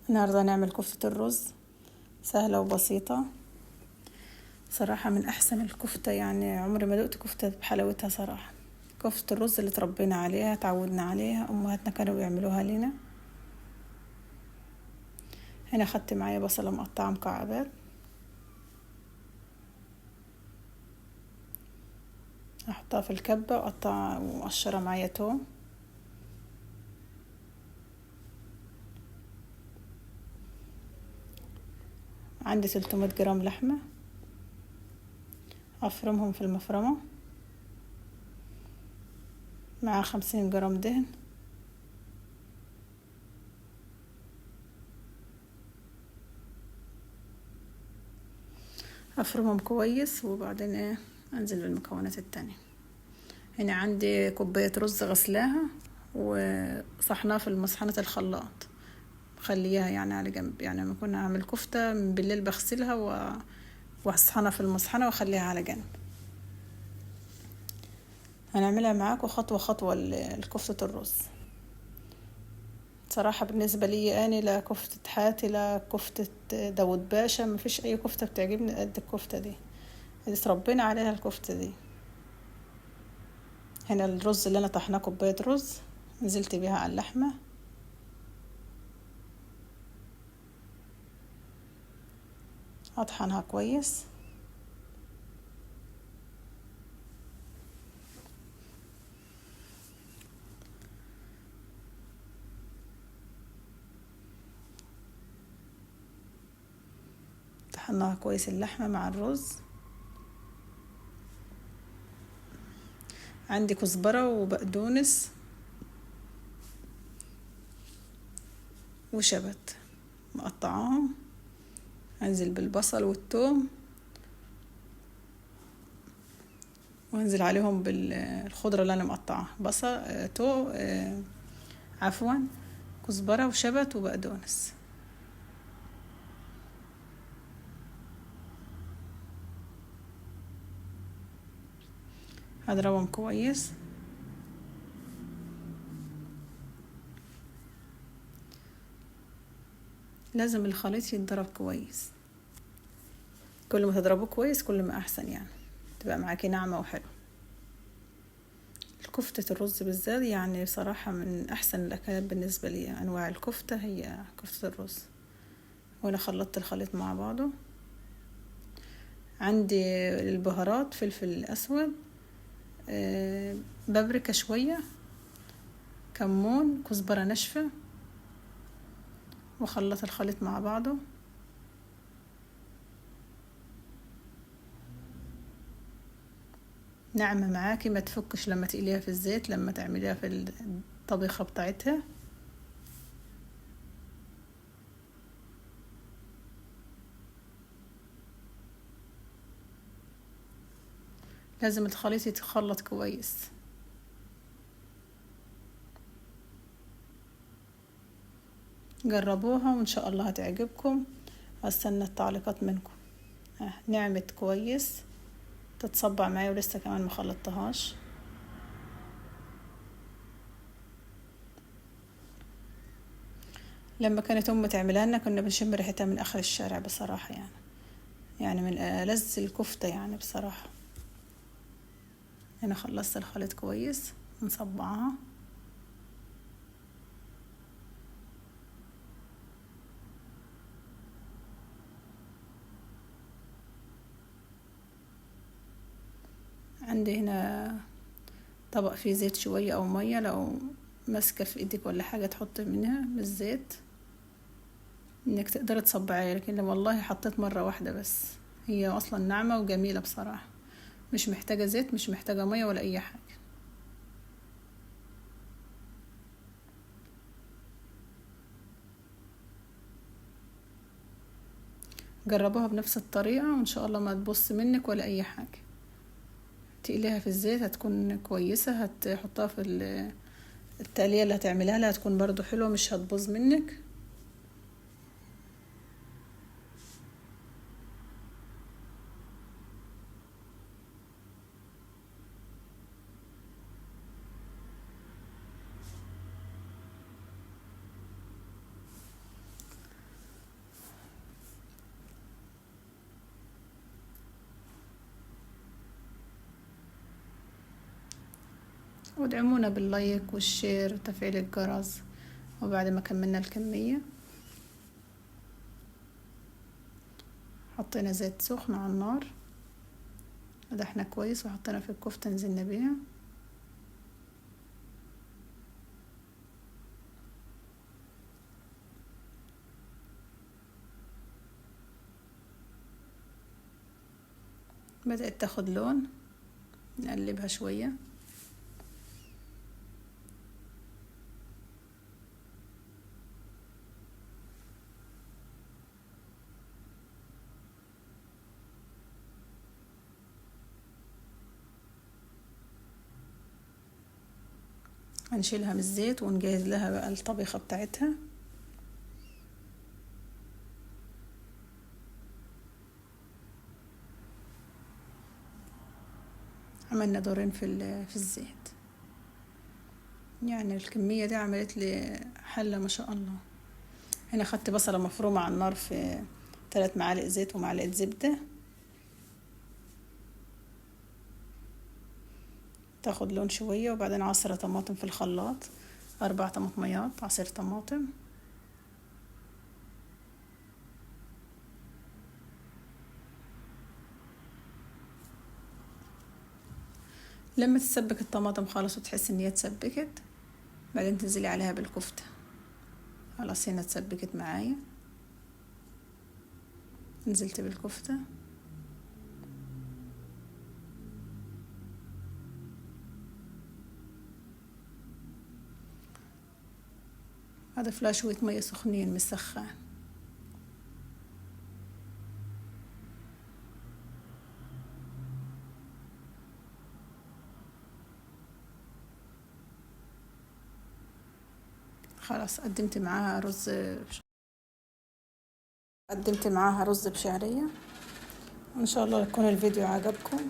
النهاردة هنعمل كفتة الرز، سهلة وبسيطة صراحة، من أحسن الكفتة. يعني عمري ما دقت كفتة بحلاوتها صراحة. كفتة الرز اللي تربينا عليها تعودنا عليها، أمهاتنا كانوا بيعملوها لنا. هنا خدت معايا بصلة مقطعة مكعبات، أحطها في الكبة وأقطع ومقشرة معايا توم. عندي 300 جرام لحمة، أفرمهم في المفرمة مع 50 جرام دهن. أفرمهم كويس وبعدين أنزل بالمكونات التانية. هنا عندي كوباية رز غسلاها وصحناها في مصحنة الخلاط، خليها يعني على جنب. يعني لما كنا أعمل كفتة من بالليل بغسلها وأصحنها في المصحنة وأخليها على جنب. هنعملها معاكم خطوة خطوة الكفتة الرز. صراحة بالنسبة لي أنا، لا كفتة حاتي لا كفتة داود باشا، مفيش أي كفتة بتعجبني قد الكفتة دي اللي اتربينا عليها الكفتة دي. هنا الرز اللي أنا طحناه كوباية رز، نزلت بيها على اللحمة، أطحنها كويس. طحناها كويس اللحمة مع الرز. عندي كزبرة وبقدونس وشبت مقطعاهم. انزل بالبصل والثوم وانزل عليهم بالخضرة اللي انا مقطعها، بصل تو عفوا كزبرة وشبت وبقدونس. هضربهم كويس. لازم الخليط يتضرب كويس، كل ما تضربه كويس كل ما احسن، يعني تبقى معاكي ناعمة وحلو. كفتة الرز بالذات يعني بصراحة من احسن الاكلات بالنسبة لي. انواع الكفتة هي كفتة الرز. وانا خلطت الخليط مع بعضه. عندي البهارات فلفل اسود، بابريكا شوية، كمون، كزبرة ناشفة، وخلط الخليط مع بعضه. ناعمة معاكي، ما تفكش لما تقليها في الزيت، لما تعمليها في الطبيخة بتاعتها. لازم الخليط يتخلط كويس. جربوها وان شاء الله هتعجبكم. استنى التعليقات منكم. نعمت كويس، تتصبع معايا ولسه كمان ما خلطتهاش. لما كانت امي تعملها لنا كنا بنشم ريحتها من اخر الشارع بصراحة. يعني من ألذ الكفتة يعني بصراحة. انا خلصت الخليط كويس، نصبعها. عندي هنا طبق فيه زيت شوية او مية، لو ماسكة في ايدك ولا حاجة تحط منها بالزيت انك تقدر تصبعيها. لكن والله حطيت مرة واحدة بس، هي اصلا ناعمة وجميلة بصراحة، مش محتاجة زيت، مش محتاجة مية ولا اي حاجة. جربوها بنفس الطريقة وان شاء الله ما تبص منك ولا اي حاجة. تقليها في الزيت هتكون كويسة. هتحطها في التقلية اللي هتعملها لها هتكون برضو حلوة، مش هتبوظ منك. وادعمونا باللايك والشير وتفعيل الجرس. وبعد ما كملنا الكمية حطينا زيت سخن على النار، قدحنا كويس وحطينا في الكفتة نزلنا بيها. بدأت تاخد لون، نقلبها شوية. هنشيلها من الزيت ونجهز لها بقى الطبيخة بتاعتها. عملنا دورين في الزيت، يعني الكمية دي عملت لي حلة ما شاء الله. هنا خدت بصلة مفرومة على النار في 3 معالق زيت ومعلقة زبدة، تاخد لون شوية. وبعدين عصرة طماطم في الخلاط، 4 طماطميات عصير طماطم. لما تتسبك الطماطم خالص وتحس ان هي اتسبكت، بعدين تنزلي عليها بالكفتة. خلاص هنا اتسبكت معايا، نزلت بالكفتة. هضيف لها شوية مية سخنين من السخان. خلاص قدمت معاها رز بشعرية. وان شاء الله يكون الفيديو عجبكم.